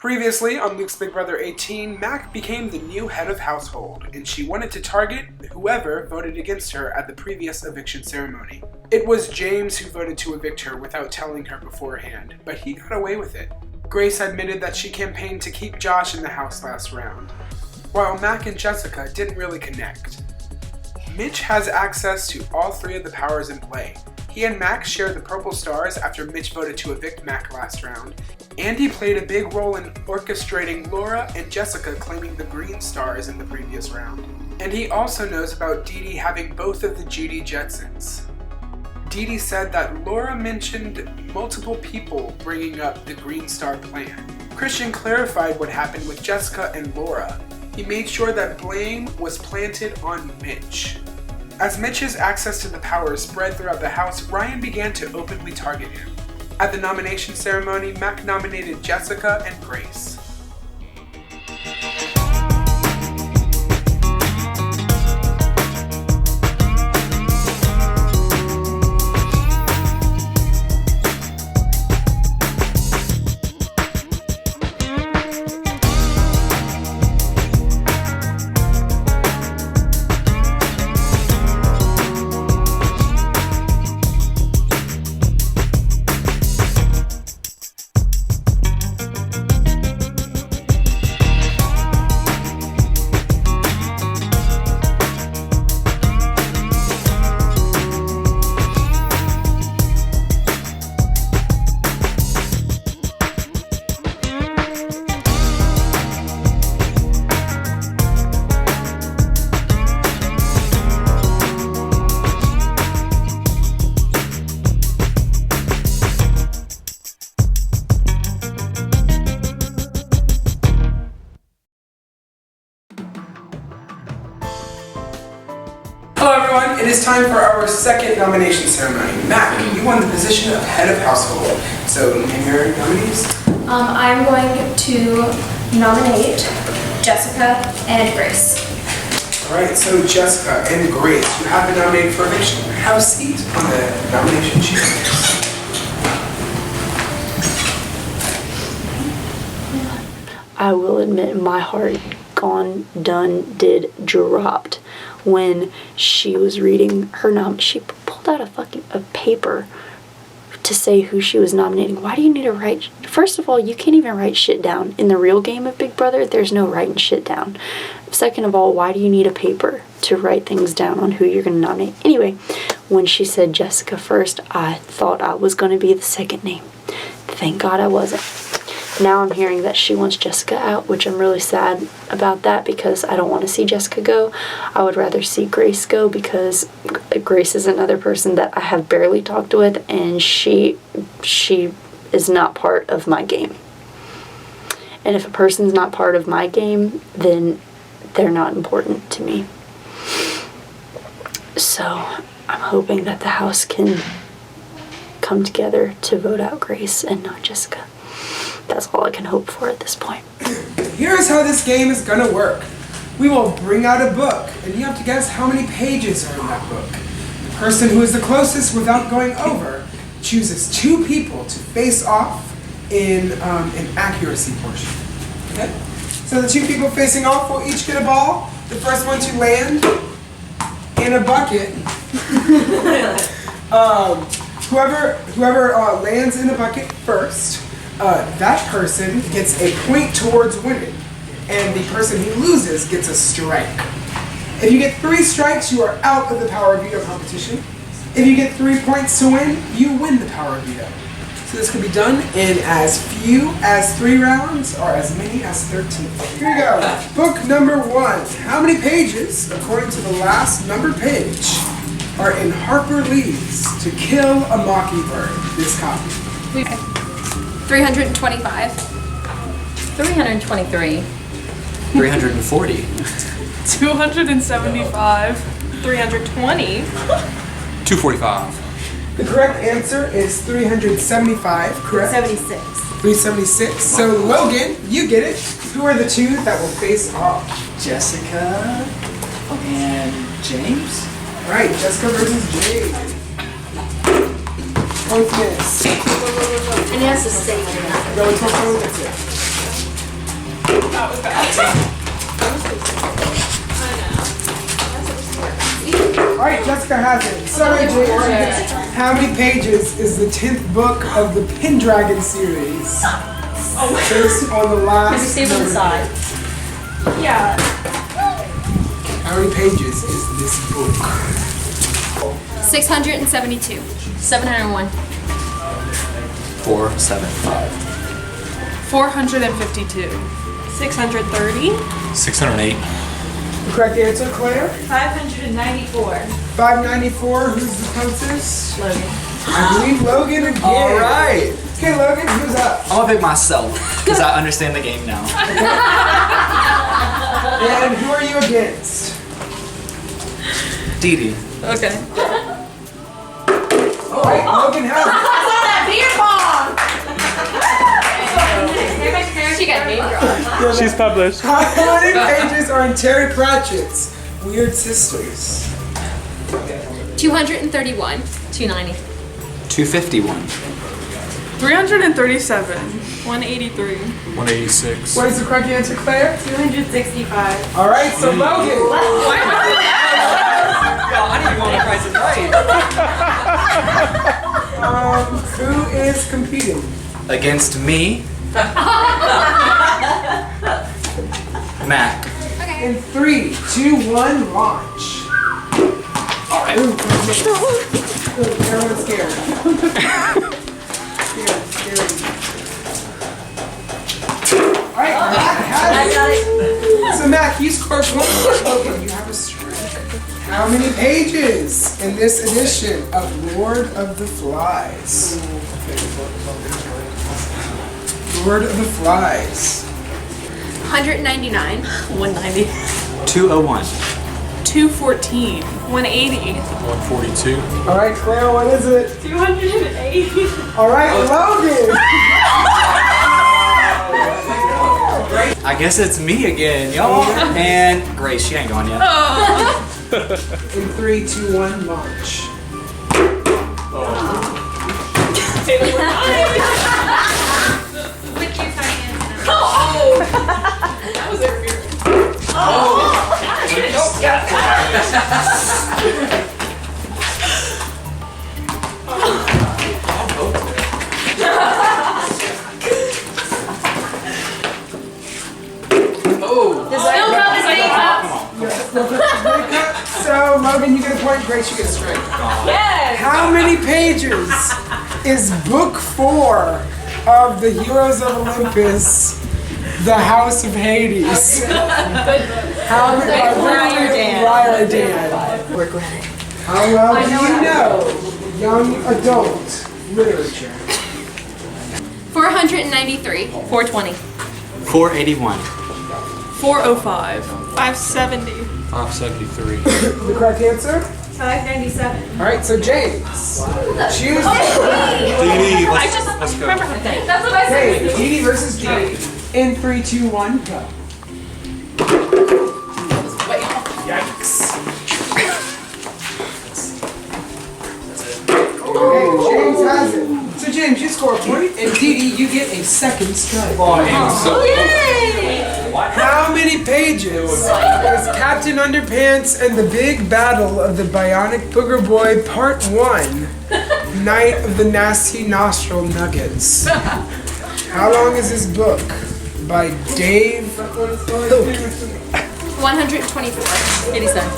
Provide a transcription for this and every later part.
Previously, on Luke's Big Brother 18, Mac became the new head of household, and she wanted to target whoever voted against her at the previous eviction ceremony. It was James who voted to evict her without telling her beforehand, but he got away with it. Grace admitted that she campaigned to keep Josh in the house last round, while Mac and Jessica didn't really connect. Mitch has access to all three of the powers in play. He and Mac shared the purple stars after Mitch voted to evict Mac last round. Andy played a big role in orchestrating Laura and Jessica claiming the green stars in the previous round. And he also knows about DeeDee having both of the Judy Jetsons. DeeDee said that Laura mentioned multiple people bringing up the Green Star plan. Christian clarified what happened with Jessica and Laura. He made sure that blame was planted on Mitch. As Mitch's access to the power spread throughout the house, Ryan began to openly target him. At the nomination ceremony, Mac nominated Jessica and Grace. Hello everyone, it is time for our second nomination ceremony. Mac, you won the position of head of household. So, name your nominees. I'm going to nominate Jessica and Grace. Alright, so Jessica and Grace, you have been nominated for eviction. Have a seat on the nomination sheet. I will admit my heart did dropped when she was reading her she pulled out a paper to say who she was nominating. Why do you need to write? First of all, you can't even write shit down. In the real game of Big Brother, there's no writing shit down. Second of all, why do you need a paper to write things down on who you're going to nominate? Anyway, when she said Jessica first, I thought I was going to be the second name. Thank God I wasn't. Now I'm hearing that she wants Jessica out, which I'm really sad about that because I don't want to see Jessica go. I would rather see Grace go because Grace is another person that I have barely talked with, and she is not part of my game. And if a person's not part of my game, then they're not important to me. So I'm hoping that the house can come together to vote out Grace and not Jessica. That's all I can hope for at this point. Here's how this game is gonna work. We will bring out a book, and you have to guess how many pages are in that book. The person who is the closest without going over chooses two people to face off in an accuracy portion. Okay? So the two people facing off will each get a ball. The first one to land in a bucket. Whoever lands in the bucket first, that person gets a point towards winning, and the person who loses gets a strike. If you get 3 strikes, you are out of the Power of Veto competition. If you get 3 points to win, you win the Power of Veto. So this can be done in as few as 3 rounds or as many as 13. Here we go. Book number 1. How many pages, according to the last numbered page, are in Harper Lee's To Kill a Mockingbird, this copy? 325. 323. 340. 275. 320. 245. The correct answer is 375, correct? 76. 376. So Logan, you get it. Who are the two that will face off? Jessica and James? Alright, Jessica versus James. Both miss. And he has to stay here. Go until someone gets it. Alright, Jessica has it. Sorry, James. How many pages is the 10th book of the Pendragon series? Based on the last. Maybe save on the side. Yeah. How many pages is this book? 672. 701. 475. 452. 630. 608. The correct answer, Claire? 594. 594. Who's the closest? Logan. I believe Logan again. All right. Okay, Logan, who's up? I'm gonna pick myself because I understand the game now. And who are you against? DeeDee. Okay. Alright, Logan has it. She got name dropped. She's published. How many pages are in Terry Pratchett's Weird Sisters? 231. 290. 251. 337. 183. 186. What is the correct answer, Claire? 265. Alright, so Logan. I didn't want to price it right. Who is competing? Against me. Mac. In 3, 2, 1, launch. Alright. Everyone's scared. Scared. Alright, Mac has it. So Mac, you scored 1 point. Logan, you have a strike. How many pages in this edition of Lord of the Flies? Lord of the Flies. 199. 190. 201. 214. 180. 142. Alright, Claire, what is it? 208. Alright, Logan! I guess it's me again, y'all. And Grace, she ain't gone yet. In 3, 2, 1, launch. That was interference. So, Logan, you get a point. Grace, you get a strike. Yes! How many pages is book 4 of the Heroes of Olympus, The House of Hades? How many? Ryan. How well do you know young adult literature? 493. 420. 481. 405. 570. 573. The correct answer? 597. All right, so James, choose. DeeDee, let's go. Remember how to That's what I said. Okay, DeeDee versus DeeDee. In 3, 2, 1, go. Yikes. Okay, James has it. So James, you score a point, and DeeDee, you get a second strike. How many pages is Captain Underpants and the Big Battle of the Bionic Booger Boy Part 1, Night of the Nasty Nostril Nuggets? How long is this book? By Dave Hilke. 124. 87.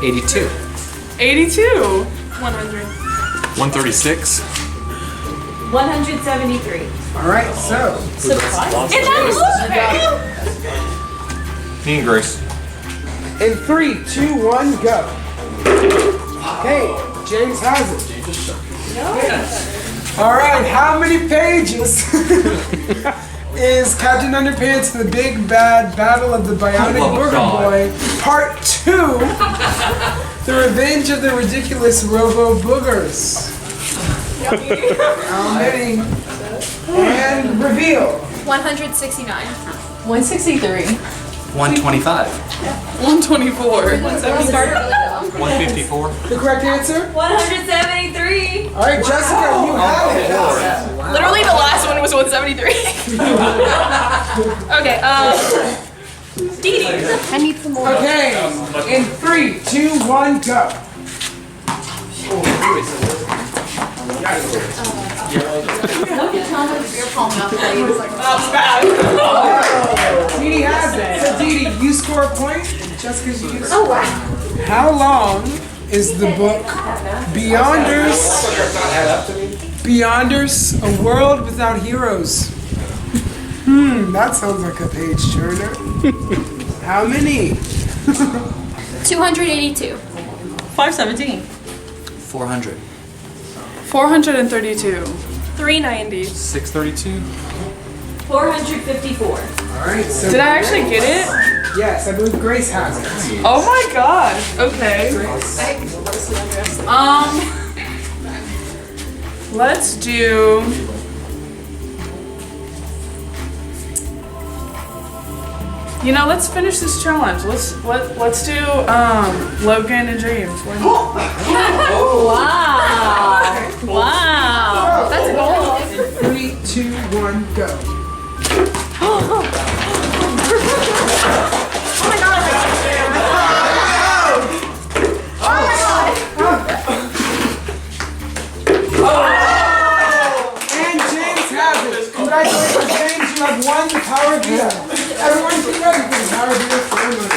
82. 82. 100. 136. 173. All right, so Surprise. Me and Grace. in 3, 2, 1, go. Okay, James has it. All right, how many pages is Captain Underpants and the Big Bad Battle of the Bionic Booger Boy Part 2, The Revenge of the Ridiculous Robo Boogers? How many? And reveal. 169. 163. 125. 124. 154. The correct answer? 173. All right, Jessica, you have it. Literally the last one was 173. Okay, DeeDee. I need some more. Okay, in 3, 2, 1, go. DeeDee has it. So DeeDee, you score a point. Jessica's you. Oh, wow. How long is the book Beyonders, A World Without Heroes? That sounds like a page turner. How many? 282. 517. 400. 432. 390. 632. 454. Alright, so Did I actually get it? yes, I believe Grace has it. Oh my gosh. Okay. Let's do. You know, let's finish this challenge. Let's do Logan and James. Wow. Wow. That's a goal. 3, 2, 1, go. And James has it. Congratulations, James. You have won the Power of Veto. Everyone be ready for the Power of Veto ceremony.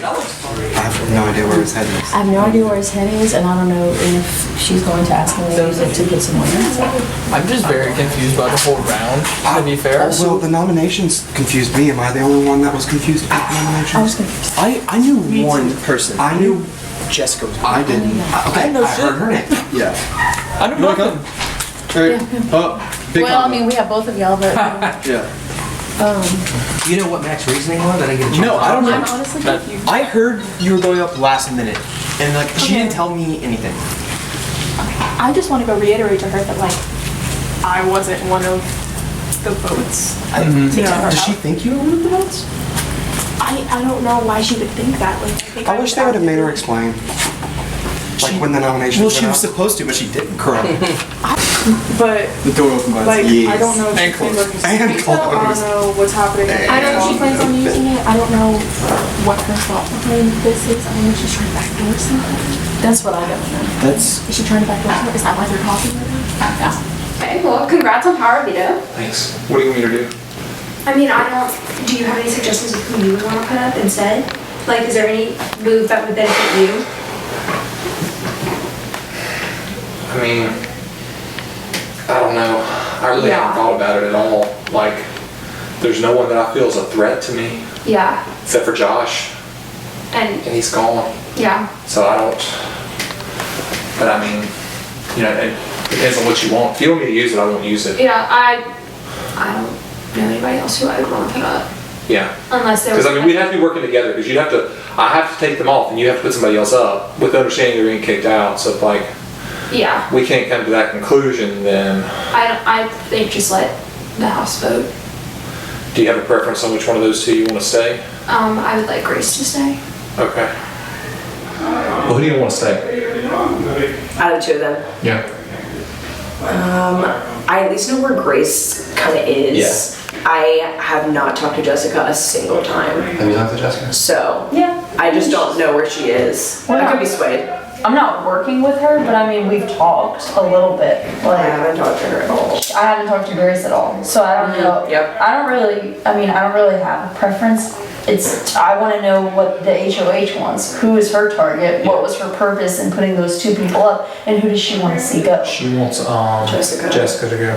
I have no idea where his head is. I have no idea where his head is, and I don't know if she's going to ask me to use it to get some winners. I'm just very confused by the whole round, to be fair. Well, the nominations confused me. Am I the only one that was confused about the nominations? I was confused. I knew one person. I knew. Jessica was I didn't. Okay, I heard her name. Yeah. I knew nothing. Well, I mean, we have both of y'all, but Yeah. You know what Mac's reasoning was? I didn't get a chance. No, I don't I'm know. honestly confused. I heard you were going up last minute, and like she didn't tell me anything. I just want to go reiterate to her that, like, I wasn't one of the votes. Does she think you were one of the votes? I don't know why she would think that. Like, think I wish they would have made her explain. Like when the nominations Well, she went was out. supposed to, but she didn't. Correct. But The door opened by like, yes. I don't know if she And plans on using And it. I don't closed. know what's happening. I don't know if she plans on using it. I don't know what her thought behind this is. I don't know if she's trying to backdoor something. That's what I don't know. That's. Is she trying to backdoor something? Is that why they're talking right now? Yeah. Okay, well, congrats on Power of Veto. Thanks. What do you want me to do? I mean, do you have any suggestions of who you want to put up instead? Like, is there any move that would benefit you? I mean, I don't know. I really haven't thought about it at all. Like, there's no one that I feel is a threat to me Yeah, except for Josh, and and he's gone. yeah. So I don't. But I mean, you know, it depends on what you want. If you want me to use it, I won't use it. Yeah, I don't know anybody else who I would want to put up. Yeah. Unless there was. Because I mean, we'd have to be working together. Because you'd have to. I have to take them off, and you have to put somebody else up with the understanding they're getting kicked out. So if like Yeah, we can't come to that conclusion, then I think just let the house vote. do you have a preference on which one of those two you want to stay? I would like Grace to stay. Okay. Well, who do you want to stay? Out of the two of them, Yeah. I at least know where Grace kind of is. Yeah. I have not talked to Jessica a single time, Have you talked to Jessica? so Yeah. I just don't know where she is. I could be swayed. I'm not working with her, but I mean, we've talked a little bit. I Like, haven't talked to her at all. I haven't talked to Grace at all, so I don't know. Yep. I don't really have a preference. I want to know what the HOH wants. Who is her target? What was her purpose in putting those two people up? And who does she want to see go? She wants Jessica. to go.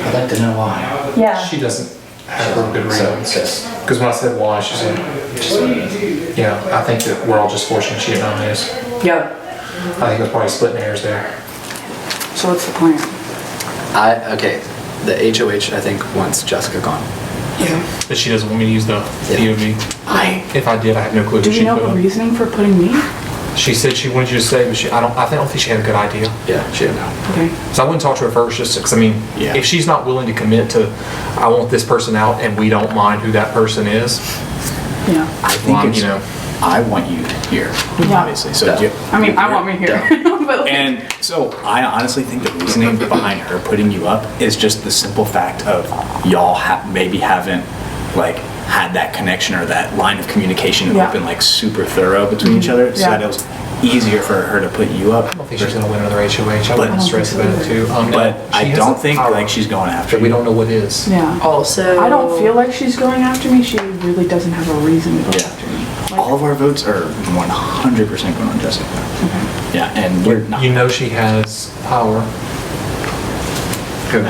I'd like to know why. Yeah. She doesn't have real good reasons. Because when I said why, she's like, yeah, I think that we're all just fortunate she didn't nominate. Yeah. I think we're probably splitting hairs there. So what's the plan? Okay, the HOH I think wants Jessica gone. But she doesn't want me to use the POV. If I did, I have no clue. Do you know her reasoning for putting me? She said she wanted you to stay, but I don't think she had a good idea. Yeah, she didn't know. Okay. So I wouldn't talk to her first, just because I mean, Yeah. if she's not willing to commit to, I want this person out, and we don't mind who that person is. Yeah. I think Well, it's, you know, I want you here, obviously. So I want me here. But like, and so I honestly think the reasoning behind her putting you up is just the simple fact of y'all maybe haven't like had that connection or that line of communication open like super thorough between each other, so that it was easier for her to put you up. I don't think she's going to win another HOH. I wouldn't stress about it too. But I don't think like she's going after you. We don't know what is. yeah. Also, I don't feel like she's going after me. She really doesn't have a reason to go after me. Like, all of our votes are 100% going on Jessica. Okay. Yeah, and we're not. You know she has power. Who?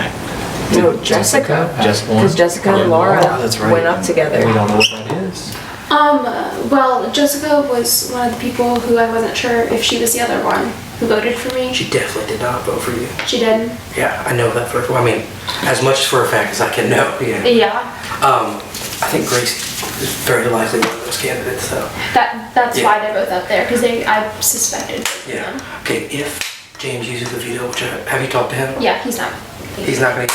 no, Jessica. Because Jessica and Laura went up together. We don't know what that is. Well, Jessica was one of the people who I wasn't sure if she was the other one who voted for me. She definitely did not vote for you. She did? Yeah, I know that for, I mean, as much for a fact as I can know. Yeah. Yeah. I think Grace is very likely one of those candidates, so. That's why they're both up there, because I suspected both of them. Okay, if James uses the veto, which have you talked to him? Yeah, he's not. He's not going to.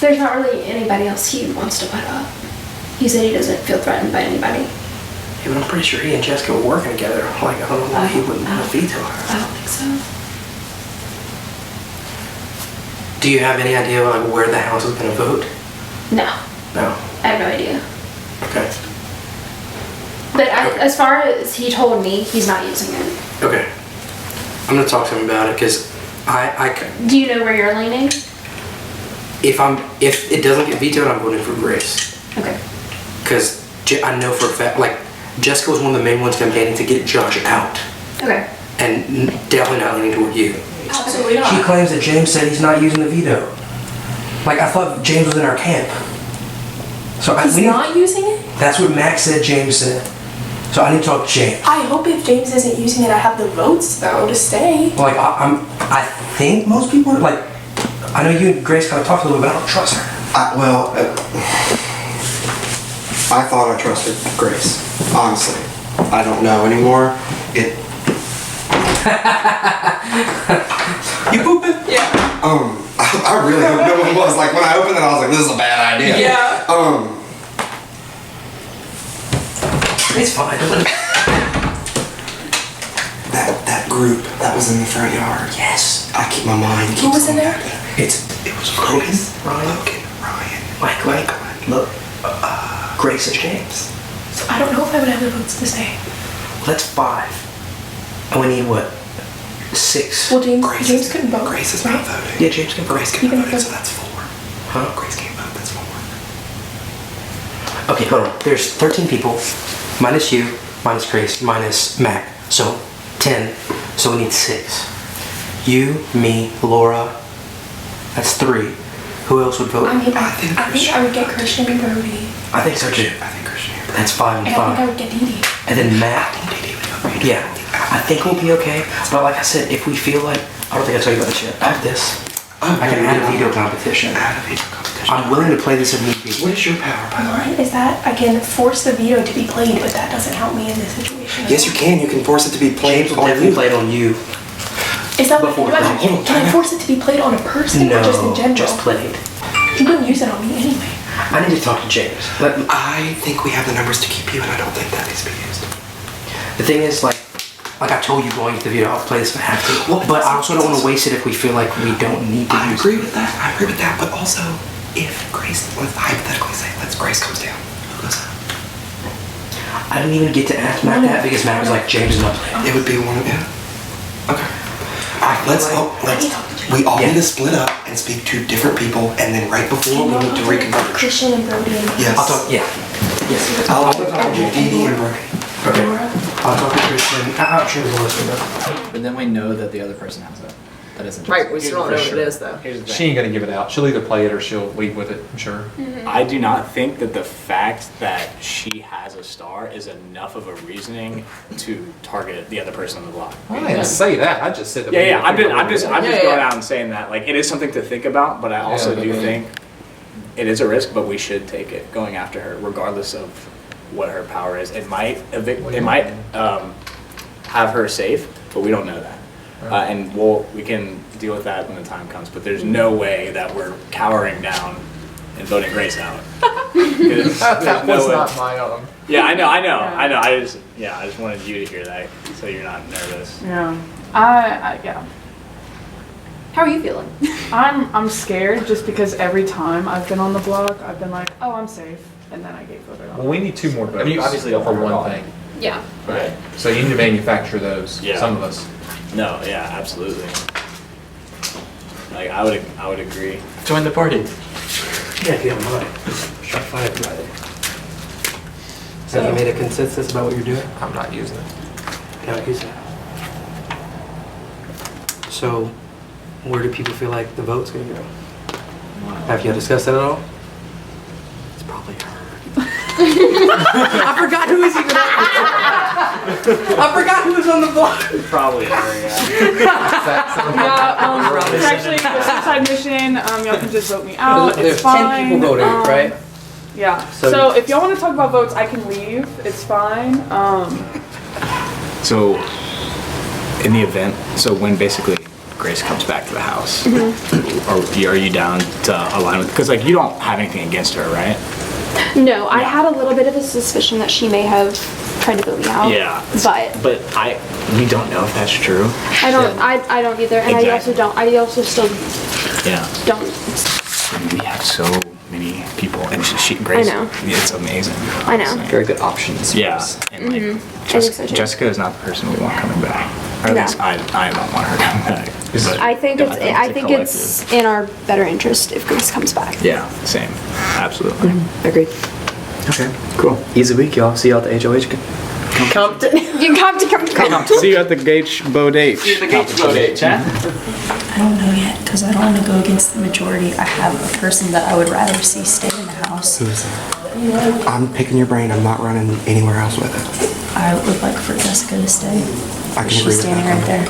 There's not really anybody else he wants to put up. He said he doesn't feel threatened by anybody. Yeah, but I'm pretty sure he and Jessica were working together. Like, I don't know why he wouldn't want to veto her. I don't think so. Do you have any idea like where the House is going to vote? No. No. I have no idea. Okay. But as far as he told me, he's not using it. Okay. I'm going to talk to him about it because Do you know where you're leaning? If it doesn't get vetoed, I'm voting for Grace. Okay. Because I know for a fact, like, Jessica was one of the main ones campaigning to get Josh out. Okay. And definitely not leaning toward you. Absolutely not. She claims that James said he's not using the veto. Like, I thought James was in our camp. So He's not using it? That's what Max said James said. So I need to talk to James. I hope if James isn't using it, I have the votes, though, to stay. Like, I think most people are, like, I know you and Grace kind of talked a little bit, but I don't trust her. I thought I trusted Grace. Honestly, I don't know anymore. You pooping? Yeah. I really hope no one was. Like, when I opened it, I was like, this is a bad idea. Yeah. It's fine. That group that was in the front yard. Yes. I keep my mind. Who was in there? It was Logan, Ryan, Mike, look, Grace and James. So I don't know if I would have the votes to stay. Well, that's 5. And we need what? 6. Well, James couldn't vote. Grace is not voting. Yeah, James can vote. Grace can vote, so that's 4. Huh? Grace can't vote, that's 4. Okay, hold on. There's 13 people, minus you, minus Grace, minus Mac. So 10. So we need 6. You, me, Laura. That's 3. Who else would vote? I think I would get Christian and Brody. I think so too. I think Christian. That's 5 and And 5. I think I would get DeeDee. And then Matt. Yeah, I think we'll be okay. But like I said, if we feel like, I don't think I told you about this yet. I have this. I can add a veto competition. I'm willing to play this if need be. What is your power, by the way? Mine is that I can force the veto to be played, but that doesn't help me in this situation. Yes, you can. You can force it to be played James will on definitely you. play it on you. Is that what Before can I force it to be played on a person or just in general? just played. You wouldn't use it on me anyway. I need to talk to James. I think we have the numbers to keep you, and I don't think that needs to be used. The thing is, like I told you going into the video, I'll play this if I have to. Well, but I also don't want to waste it if we feel like we don't need to use it. I agree with that, but also, if Grace, let's hypothetically say, Grace comes down, who goes up? I didn't even get to ask Matt that because Matt was like, James is not playing. It would be one of them. Okay. We all need to split up and speak to different people, and then right before we need to reconvene. Christian and Brody and Yes. I'll talk. Yeah. Yes. I'll talk to DeeDee and Brody. Okay. I'll talk to Christian. I'm sure the list will But then we know that the other person has it. That isn't. Right, we still don't know what it is, though. She ain't gonna give it out. She'll either play it or she'll leave with it, I'm sure. I do not think that the fact that she has a star is enough of a reasoning to target the other person on the block. I didn't say that. I just said that. Yeah, I'm just going out and saying that. Like, it is something to think about, but I also do think it is a risk, but we should take it going after her, regardless of what her power is. It might have her safe, but we don't know that. And we can deal with that when the time comes, but there's no way that we're cowering down and voting Grace out. That was not my Yeah, I know. I just wanted you to hear that so you're not nervous. Yeah. Yeah. How are you feeling? I'm scared just because every time I've been on the blog, I've been like, oh, I'm safe, and then I get voted off. Well, we need 2 more votes. I mean, you obviously don't for want one to thing. Yeah. Right. So you need to manufacture those. Yeah. Some of us. No, yeah, absolutely. Like I would agree. Join the party. Yeah, if you don't mind. Shot fired. Have you made a consensus about what you're doing? I'm not using it. You're not using it. So, where do people feel like the vote's gonna go? Have you discussed that at all? It's probably her. I forgot who was even I forgot who was on the block. Probably her, It's actually a suicide mission. Y'all can just vote me out. There's It's fine. 10 people voting, right? Yeah. So- So if y'all want to talk about votes, I can leave. It's fine. So, in the event, when basically Grace comes back to the house, are you down to align with? Because like you don't have anything against her, right? No, I had a little bit of a suspicion that she may have tried to vote me out. Yeah. But We don't know if that's true. I don't. I don't either, and Exactly. I also still Yeah. don't. We have so many people, and Grace. I know. It's amazing. I know. Very good options. Yeah, and like I think so too. Jessica is not the person we want coming back. Or at No. least I don't want her coming back. But I think it's. I think collective. it's in our better interest if Grace comes back. Yeah, same. Absolutely. Agreed. Okay, cool. Easy week, y'all. See you at the HOH. Compton. You can come to. See you at the Gage Boat H. See you at the Gage Boat H, huh? I don't know yet, because I don't want to go against the majority. I have a person that I would rather see stay in the house. Who is that? I'm picking your brain. I'm not running anywhere else with it. I would like for Jessica to stay. I can agree She's with standing that. right there.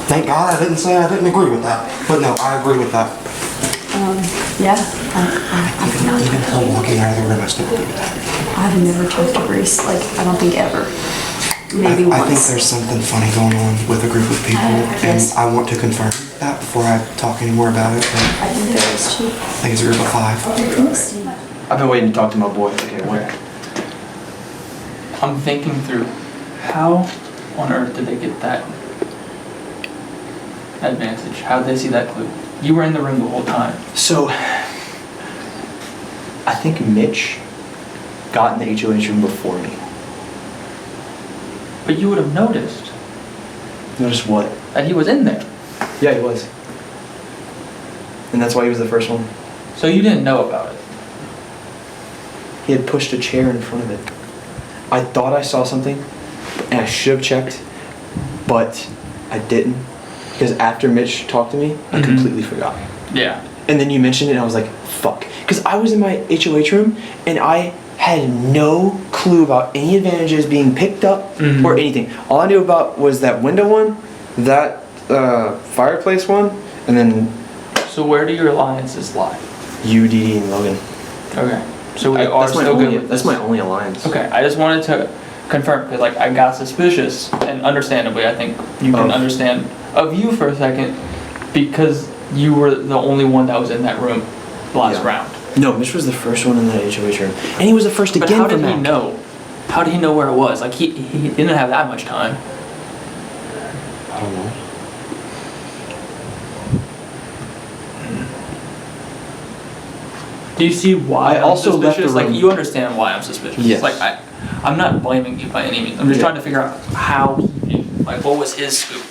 Thank God I didn't say I didn't agree with that. But no, I agree with that. Yeah. Even her walking out of the room, I still agree with that. I've never talked to Grace, like, I don't think ever. Maybe I think once. there's something funny going on with a group of people, and I want to confirm that before I talk any more about it. But I think there is too. I think it's a group of 5. I've been waiting to talk to my boy. Okay, where? I'm thinking through how on earth did they get that advantage? How did they see that clue? You were in the room the whole time. So, I think Mitch got in the HOH room before me. But you would have noticed Notice what? that he was in there. Yeah, he was. And that's why he was the first one. So you didn't know about it. He had pushed a chair in front of it. I thought I saw something, and I should have checked, but I didn't. Because after Mitch talked to me, I completely forgot. Yeah. And then you mentioned it, and I was like, fuck. Because I was in my HOH room, and I had no clue about any advantages being picked up or anything. All I knew about was that window one, that fireplace one, and then So where do your alliances lie? you, DeeDee, and Logan. Okay. So we are That's my still good only- with That's this. my only alliance. Okay, I just wanted to confirm, because like I got suspicious, and understandably, I think you can understand of you for a second, because you were the only one that was in that room last round. No, Mitch was the first one in that HOH room, and he was the first But again how for did he Mac. know? How did he know where it was? Like he didn't have that much time. I don't know. Do you see why I I'm also left suspicious? the room. Like you understand why I'm suspicious. Yes. Like I'm not blaming you by any means. I'm just trying to figure out how he knew. Like what was his scoop?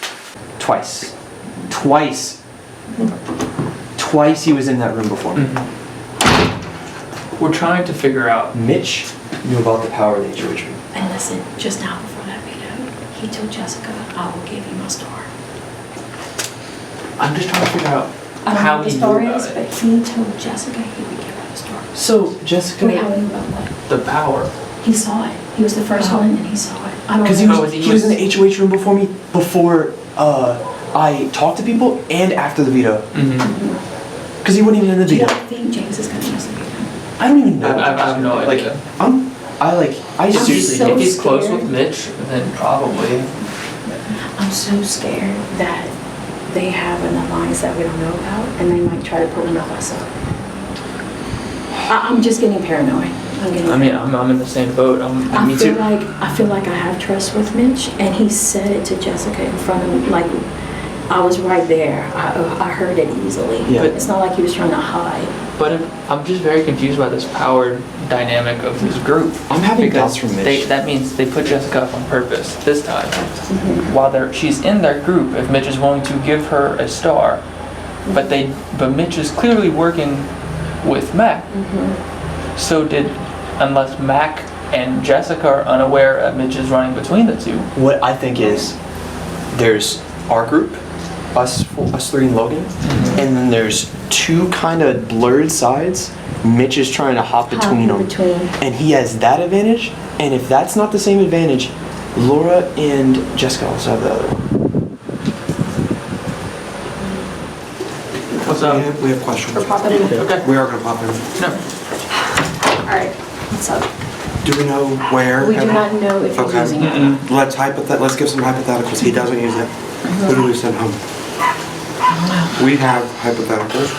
Twice he was in that room before me. We're trying to figure out. Mitch knew about the power of the HOH room. And listen, just now before that veto, he told Jessica, I will give you my star. I'm just trying to figure out I don't how know what the he star knew about is, it. but he told Jessica he would give her the star. So Jessica, Wait, how do you know about what? The power. He saw it. He was the first one, and he saw it. I don't because know. he was in the HOH room before me, before I talked to people, and after the veto. Because he wasn't even in the Do you veto. think James is going to miss the veto? I don't even know. I have no idea. I Seriously, so if he's close scared. with Mitch, then probably. I'm so scared that they have an alliance that we don't know about, and they might try to pull one of us up. I'm just getting paranoid. I'm in the same boat. I feel like I have trust with Mitch, and he said it to Jessica in front of me. Like, I was right there. I heard it easily. Yeah. But it's not like he was trying to hide. But I'm just very confused by this power dynamic of this group. I'm having doubts from Mitch. That means they put Jessica up on purpose this time. While she's in their group, if Mitch is willing to give her a star, but Mitch is clearly working with Mac. So unless Mac and Jessica are unaware that Mitch is running between the two. What I think is, there's our group, us three and Logan, and then there's two kind of blurred sides. Mitch is trying to hop between them, and he has that advantage. And if that's not the same advantage, Laura and Jessica also have the other one. What's up? We have questions. We're popping in. Okay. We are going to pop in. No. Alright, what's up? Do we know where? We do not know if he's using it. Let's give some hypotheticals. He doesn't use it. Who do we send home? We have hypotheticals.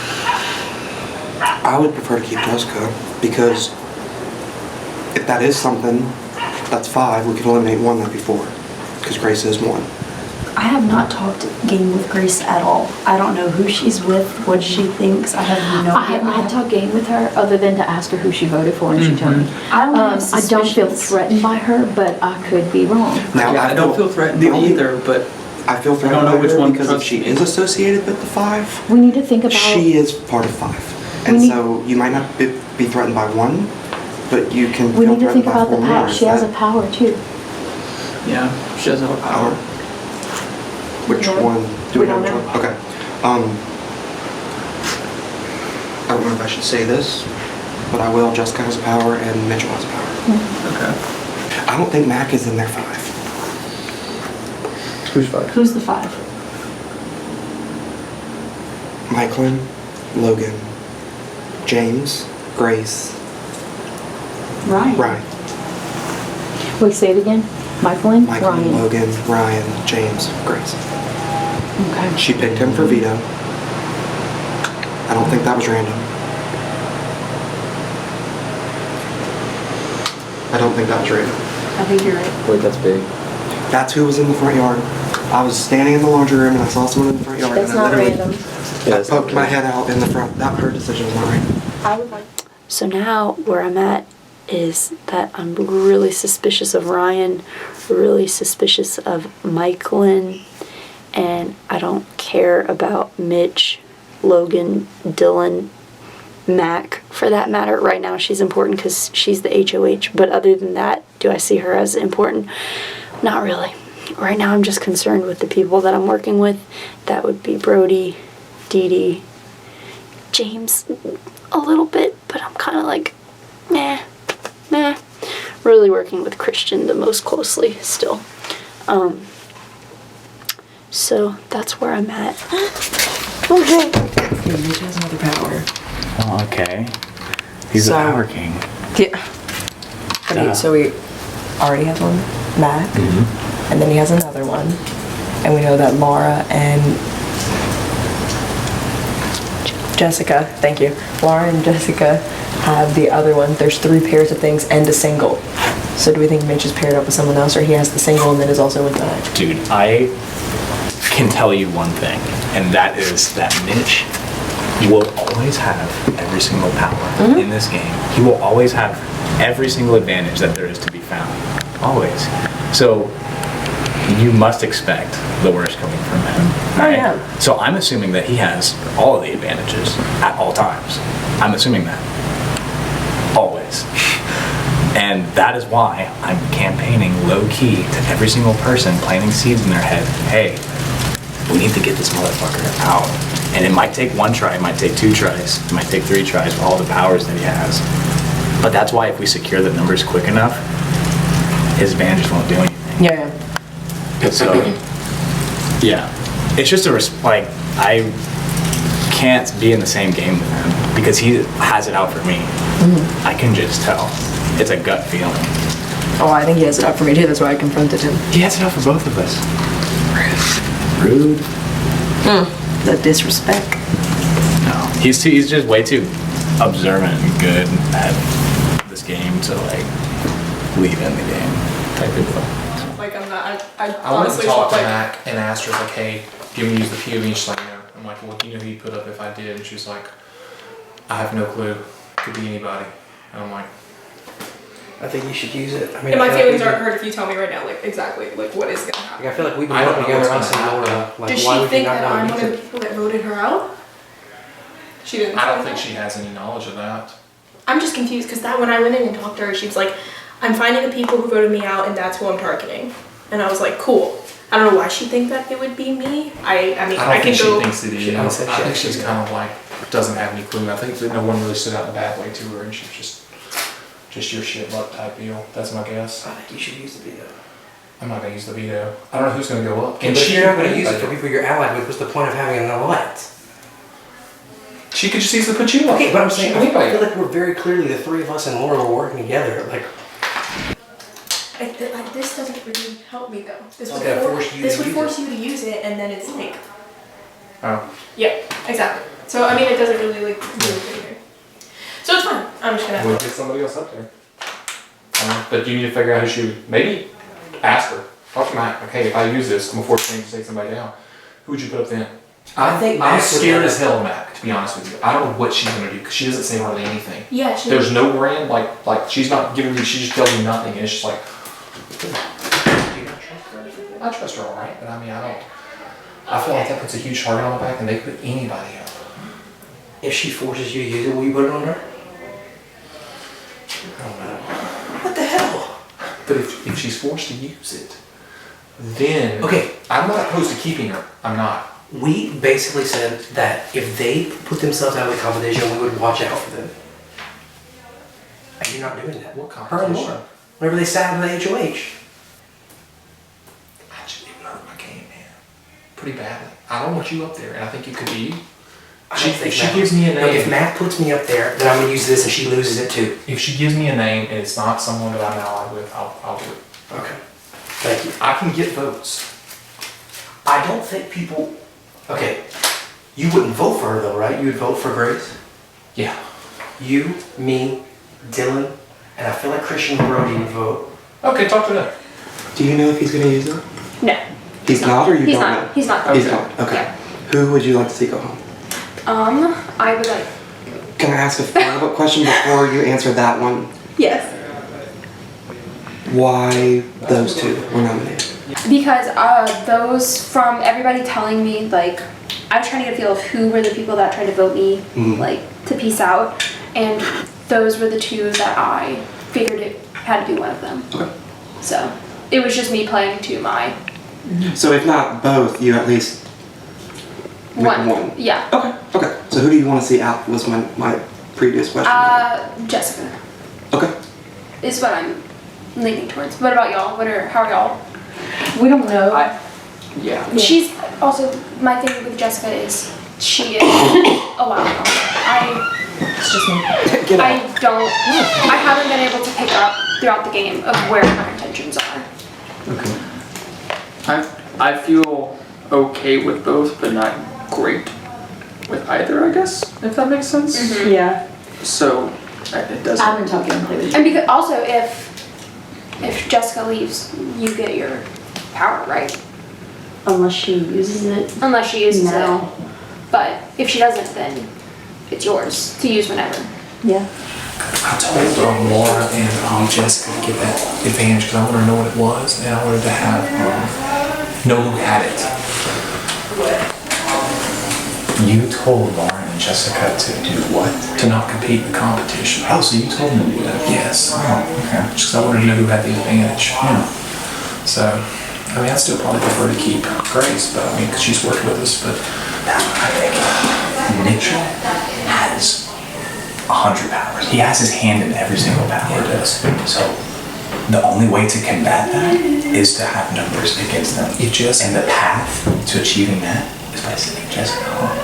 I would prefer to keep Jessica, because if that is something, that's 5. We can eliminate 1, that'd be 4. Because Grace is 1. I have not talked game with Grace at all. I don't know who she's with, what she thinks. I have no idea. I have not talked game with her other than to ask her who she voted for, and she told me. I don't I don't feel threatened by her, but I could be wrong. Now, I don't feel threatened either, but I feel threatened by her because if she is associated with the 5, we need to think about. She is part of 5, and so you might not be threatened by 1, but you can. We feel need to think threatened by about the 4 power. more. She has a power too. yeah, she does have a power. Which one? Do we know which one? Okay. I don't know if I should say this, but I will. Jessica has a power and Mitchell has a power. Okay. I don't think Mac is in their 5. Who's 5? Who's the 5? Michaelin, Logan, James, Grace, Ryan. Wait, say it again. Michaelin, Michaelin, Ryan. Logan, Ryan, James, Grace. Okay. She picked him for veto. I don't think that was random. I don't think that was random. I think you're right. Wait, that's big. That's who was in the front yard. I was standing in the laundry room and I saw someone in the front yard. That's and I not literally random. I poked my head out in the front. That her decision was not random. I would like. So now where I'm at is that I'm really suspicious of Ryan, really suspicious of Michaelin, and I don't care about Mitch, Logan, Dylan, Mac, for that matter. Right now she's important because she's the HOH, but other than that, do I see her as important? Not really. Right now I'm just concerned with the people that I'm working with. That would be Brody, DeeDee, James a little bit, but I'm kind of like, nah. Really working with Christian the most closely still. So that's where I'm at. Okay. Mitch has another power. Oh, okay. He's the Power King. Yeah. Okay, so he already has one, Mac, and then he has another one, and we know that Laura and Jessica, thank you. Laura and Jessica have the other one. There's 3 pairs of things and a single. So do we think Mitch is paired up with someone else, or he has the single and then is also with Mac? Dude, I can tell you one thing, and that is that Mitch will always have every single power in this game. He will always have every single advantage that there is to be found. Always. So you must expect the worst coming from him. Right? yeah. So I'm assuming that he has all of the advantages at all times. I'm assuming that. Always. And that is why I'm campaigning low-key to every single person, planting seeds in their head. Hey, we need to get this motherfucker out. And it might take 1 try, it might take 2 tries, it might take 3 tries for all the powers that he has. But that's why if we secure the numbers quick enough, his advantages won't do anything. Yeah. So, yeah. It's just I can't be in the same game with him because he has it out for me. I can just tell. It's a gut feeling. Oh, I think he has it out for me too. That's why I confronted him. He has it out for both of us. Rude. The disrespect. No, he's just way too observant and good at this game to like leave in the game type of deal. Like I'm not. I I went and honestly talked to like. Mac and asked her, like, hey, do you want me to use the POV? She's like, no. I'm like, well, you know who you'd put up if I did? And she's like, I have no clue. Could be anybody. And I'm like, I think you should use it. I mean, And my I feel feelings like aren't hurt if you tell me right now, like exactly, like what is gonna happen. I feel like we've been I don't working know together, what's us and gonna Laura. happen. Like, Does why she would think you not that want I'm to one use of the it? people that voted her out? She didn't. I say don't that? think she has any knowledge of that. I'm just confused because that when I went in and talked to her, she was like, I'm finding the people who voted me out and that's who I'm targeting. And I was like, cool. I don't know why she think that it would be me. I mean, I don't can think she go. thinks it is. I think she's kind of like, doesn't have any clue. I think that no one really stood out in a bad way to her and she's just your shit luck type deal. That's my guess. I think you should use the veto. I'm not gonna use the veto. I don't know who's gonna go up. But if you're not going to use it for people you're allied with, what's the point of having an elect? She could just easily put you up. Okay, but I'm saying, I feel anybody. like we're very clearly the three of us and Laura were working together. Like, Like this doesn't really help me though. This would, Okay, force you this to would use force you to use it and then it's like, Oh. yeah, exactly. So I mean, it doesn't really like do anything. So it's fine. I'm just gonna. We'll get somebody else up there. But you need to figure out who she would, maybe ask her. Talk to Mac. Okay, if I use this, I'm gonna force things to take somebody down. Who would you put up then? I think I'm Mac would scared let as us- hell of Mac, to be honest with you. I don't know what she's gonna do because she doesn't say hardly anything. Yeah, she. There's no brand, like she's not giving me, she just tells me nothing and it's just like, do you not trust her? I trust her alright, but I mean, I feel like that puts a huge target on my back and they put anybody up. if she forces you to use it, will you put it on her? I don't know. What the hell? But if she's forced to use it, then Okay. I'm not opposed to keeping her. I'm not. We basically said that if they put themselves out of the competition, we would watch out for them. And you're not doing that. What Her and competition? Laura. Whenever they sat in the HOH. I just even hurt my game, man. Pretty badly. I don't want you up there, and I think it could be you. I don't think If she Matt- gives me a No, if name, Matt puts me up there, then I'm gonna use this and she loses it too. if she gives me a name and it's not someone that I'm allied with, I'll do it. Okay. Thank you. I can get votes. I don't think people. Okay. You wouldn't vote for her though, right? You would vote for Grace? Yeah. You, me, Dylan, and I feel like Christian and Brody would vote. Okay, talk to them. Do you know if he's gonna use it? No. He's not, or you He's don't not. know? He's not. He's not. Okay. Who would you like to see go home? I would like. Can I ask a follow-up question before you answer that one? Yes. Why those two were nominated? Because those from everybody telling me, like, I was trying to get a feel of who were the people that tried to vote me, like, to peace out, and those were the two that I figured it had to be one of them. Okay. So it was just me playing to my So if not both, you at least pick one. Yeah. Okay. Okay. So who do you want to see out? Was my previous question. Jessica Okay. is what I'm leaning towards. What about y'all? How are y'all? We don't know. Yeah. She's also, my thing with Jessica is she is a wild card. It's just me. I haven't been able to pick up throughout the game of where her intentions are. Okay. I feel okay with both, but not great with either, I guess, if that makes sense. Mhm. Yeah. So it doesn't. I've been talking completely. And because also if Jessica leaves, you get your power, right? Unless she uses it. Unless she uses now. it. But if she doesn't, then it's yours to use whenever. Yeah. I told Laura and Jessica to get that advantage because I wanted to know what it was and I wanted to have know who had it. You told Lauren and Jessica to do what? To not compete in the competition. Oh, so you told them to do that? Yes. Oh, okay. Just because I wanted to know who had the advantage. Yeah. So, I mean, I'd still probably prefer to keep Grace, but I mean, because she's worked with us, but I think Mitchell has 100 powers. He has his hand in every single power. He does. So the only way to combat that is to have numbers against them. And the path to achieving that is by sending Jessica home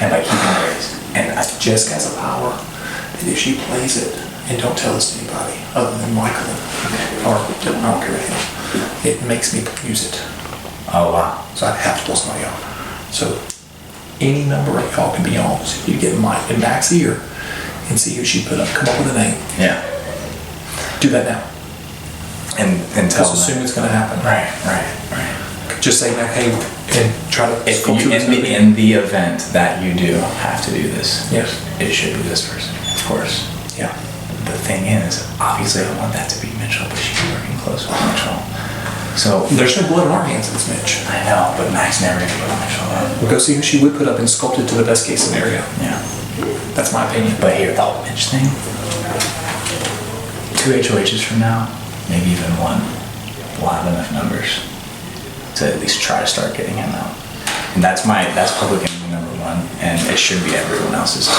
and by keeping Grace. And Jessica has a power that if she plays it and don't tell us to anybody other than Michael or Dylan, I don't care with him, it makes me use it. Oh wow. So I'd have to pull somebody off. So any number of y'all can be on. So you get Mike and Max here, and see who she put up. Come up with a name. Yeah. Do that now. And tell Just assume it's going to happen. Right. Just say, like, hey, and try to. If you, in the event that you do have to do this, yes, it should be this person, of course. Yeah. The thing is, obviously, I want that to be Mitchell, but she's working close with Mitchell. So there's no blood in our hands, it's Mitch. I know, but Mac's never gonna put Mitchell up. We'll go see who she would put up and sculpt it to the best case scenario. Yeah. That's my opinion. But here, the whole Mitch thing. 2 HOHs from now, maybe even 1. We'll have enough numbers to at least try to start getting him out. And that's public enemy number 1, and it should be everyone else's too.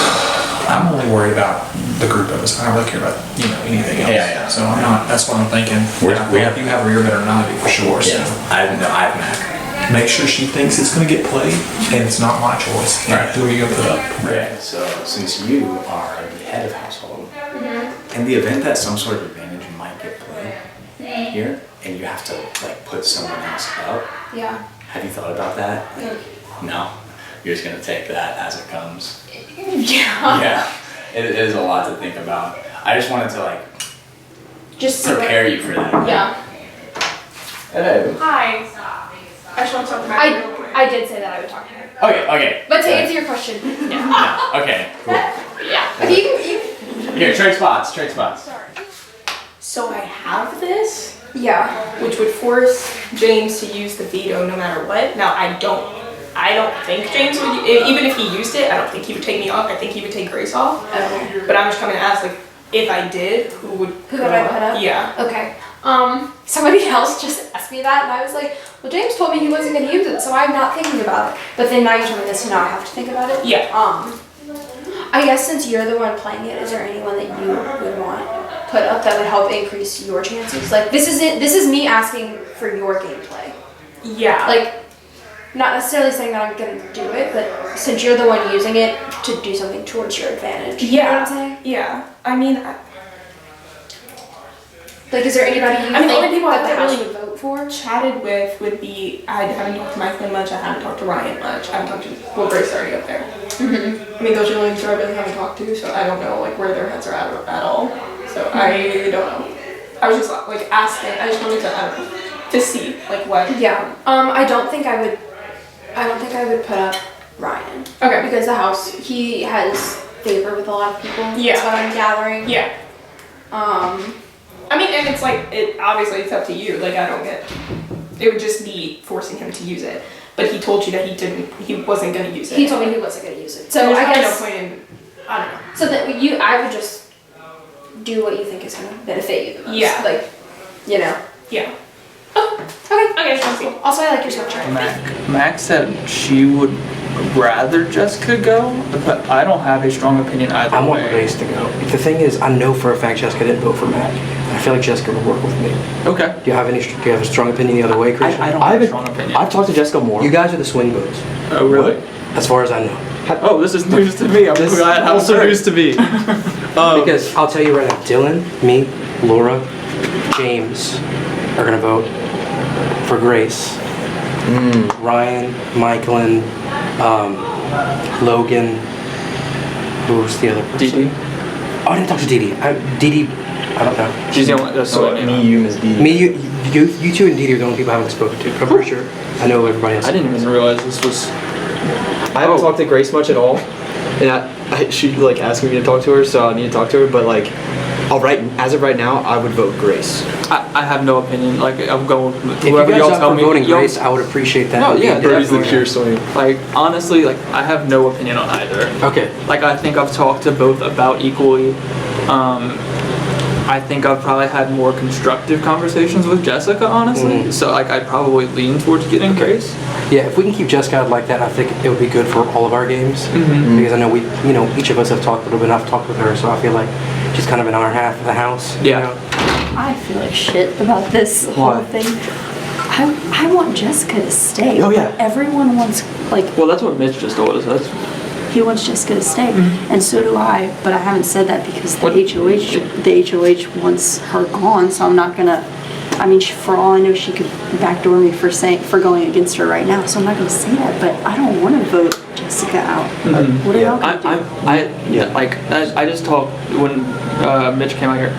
I'm only worried about the group of us. I don't really care about anything else. Yeah. So I'm not. That's what I'm thinking. We have you have rear better than I do for sure. So. Yeah. I have Mac. Make sure she thinks it's going to get played, and it's not my choice. Right. Who are you going to put up? Right. So since you are the head of household, in the event that some sort of advantage might get played here, and you have to like put someone else up. Yeah. Have you thought about that? No. You're just gonna take that as it comes. Yeah. Yeah. It is a lot to think about. I just wanted to like just prepare you for that. Yeah. Hello. Hi. I just want to talk to Mac real quick. I did say that I would talk to her. Okay. But to answer your question, no. Okay. Cool. Yeah. Okay, Here, trade spots. Sorry. So I have this. Yeah. Which would force James to use the veto no matter what. Now I don't think James would, even if he used it, I don't think he would take me off. I think he would take Grace off. Okay. But I'm just coming to ask, like, if I did, who would I put up? Yeah. Okay. Somebody else just asked me that, and I was like, well, James told me he wasn't going to use it, so I'm not thinking about it. But then now you told me this, so now I have to think about it. Yeah. I guess since you're the one playing it, is there anyone that you would want put up that would help increase your chances? Like, this is me asking for your gameplay. Yeah. Like, not necessarily saying that I'm gonna do it, but since you're the one using it, to do something towards your advantage. You know what I'm saying? Yeah. I mean, like, is there anybody you the think only people that I the house really would vote for? Chatted with would be, I haven't talked to Michael much, I haven't talked to Ryan much, I haven't talked to, well, Grace already up there. Mm-hmm. I mean, those are the only two I really haven't talked to, so I don't know, like, where their heads are at all. So I don't know. I was just, like, asking, I just wanted to, I don't know, to see, like, what. Yeah. I don't think I would put up Ryan. Okay. Because the house, he has favor with a lot of people. Yeah. That's what I'm gathering. Yeah. I mean, and it's like, obviously it's up to you. Like, I don't get, it would just be forcing him to use it. But he told you that he wasn't going to use it. He told me he wasn't going to use it. So I guess, no point in, I don't know. so that I would just do what you think is going to benefit you the most. Yeah. Like, you know. Yeah. Okay, cool. Also, I like your sweatshirt. Mac said she would rather Jessica go, but I don't have a strong opinion either I want way. Grace to go. The thing is, I know for a fact Jessica didn't vote for Mac. I feel like Jessica would work with me. Okay. Do you have a strong opinion the other way, Chris? I don't have a strong opinion. I've talked to Jessica more. You guys are the swing votes. Oh, really? As far as I know. Oh, this is news to me. I'm glad how also news to me. Because I'll tell you right now, Dylan, me, Laura, James are gonna vote for Grace. Ryan, Michaelin, Logan. Who's the other person? DeeDee. Oh, I didn't talk to DeeDee. DeeDee, I don't know. She's the only. That's Me, you, Miss DeeDee. Me, you two, and DeeDee are the only people I haven't spoken to. I'm pretty sure. I know everybody else. I didn't even realize this was. I haven't talked to Grace much at all, and she like asked me to talk to her, so I need to talk to her. But like, as of right now, I would vote Grace. I have no opinion. Like, I'm going with If you whoever guys y'all are tell me. voting Grace, I would appreciate that. No, yeah, Brody's the definitely. pure swing. Like, honestly, like, I have no opinion on either. Okay. Like, I think I've talked to both about equally. I think I've probably had more constructive conversations with Jessica, honestly. So, like, I'd probably lean towards getting Grace. Yeah, if we can keep Jessica out like that, I think it would be good for all of our games. Because I know each of us have talked a little bit. I've talked with her, so I feel like she's kind of in our half of the house. Yeah. You know? I feel like shit about this whole thing. I want Jessica to stay. Oh, yeah. Everyone wants, like... Well, that's what Mitch just told us. He wants Jessica to stay, and so do I, but I haven't said that because the HOH wants her gone, so I'm not gonna... I mean, for all I know, she could backdoor me for going against her right now, so I'm not gonna say that, but I don't want to vote Jessica Jessica out. Mhm. What are y'all I, gonna do? I just talked when Mitch came out here.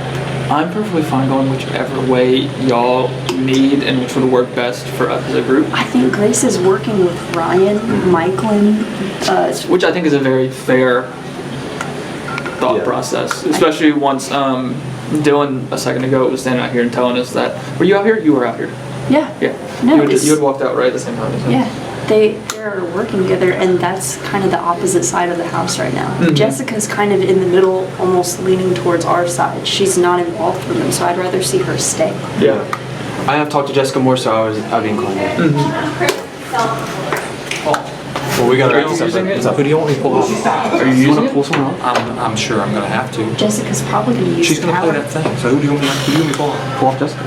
I'm perfectly fine going whichever way y'all need and which would work best for us as a group. I think Grace is working with Ryan, Michaelin, Which I think is a very fair thought process, especially once Dylan a second ago was standing out here and telling us that. Were you out here? You were out here. Yeah. Yeah. No, you had walked out right at the same time. So. Yeah, they're working together, and that's kind of the opposite side of the house right now. Mhm. Jessica's kind of in the middle, almost leaning towards our side. She's not involved with them, so I'd rather see her stay. Yeah. I have talked to Jessica more, so I'd be inclined to. Well, we gotta Are you using it? Who do you want me to pull off? Are you using it? Pull someone off? I'm sure I'm gonna have to. Jessica's probably going to use She's the gonna play power. that thing. So who do you want me to pull off? Pull off Jessica.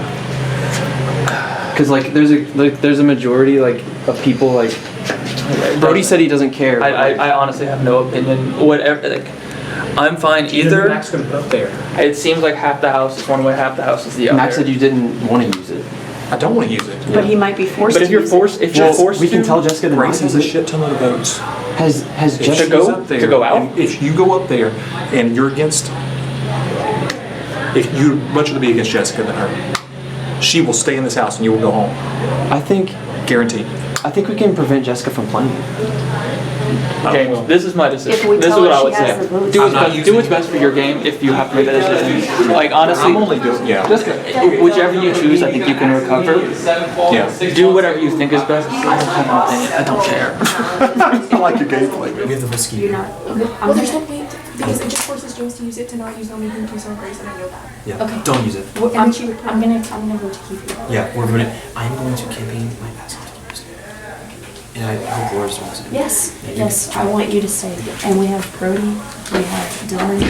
Because there's a majority of people Brody said he doesn't care. I honestly have no opinion. Whatever. I'm fine either. Max gonna put up there. It seems like half the house is one way, half the house is the other. Max said you didn't want to use it. I don't want to use it. But he might be forced But if to you're use forced, it. We can tell Jessica to Grace has not a use it. shit ton of votes. Has If Jessica she's up there, to go out? and if you go up there and you're against, if you'd much rather be against Jessica than her, she will stay in this house and you will go home. I think Guaranteed. I think we can prevent Jessica from playing. Okay, this is my decision. If we This is tell what her I would she has say. the votes. Do I'm not what's using best for your game if you have to make that decision. Like honestly, I'm only doing, yeah. whichever you choose, I think you can recover. Yeah. Do whatever you think is best. I don't have an opinion. I don't care. I like your gameplay. We have the whiskey. You're not. Well, there's no point because it just forces James to use it to not use Naomi who do some Grace, and I know that. Yeah. Okay. Don't use it. And she would I'm gonna vote to keep you. Yeah, we're voting. I'm going to campaign my past life. And I hope Laura's wants it. Yes, I want you to stay. And we have Brody, we have Dylan,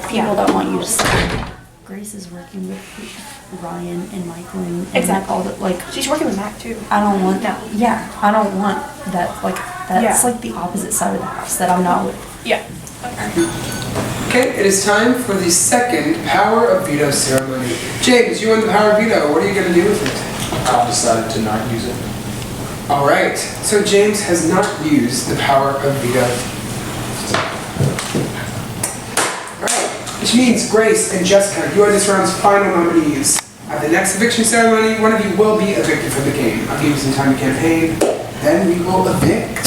people that want you to stay. Grace is working with Ryan and Michael and Exactly. all that, She's working with Mac too. I don't want that. Yeah, I don't want that. That's Yeah. the opposite side of the house that I'm not with. Yeah. Okay, it is time for the second Power of Veto ceremony. James, you won the Power of Veto. What are you going to do with it? I've decided to not use it. All right, so James has not used the Power of Veto. All right, which means Grace and Jessica, you are this round's final nominees. At the next eviction ceremony, one of you will be evicted from the game. I'll give you some time to campaign, then we will evict.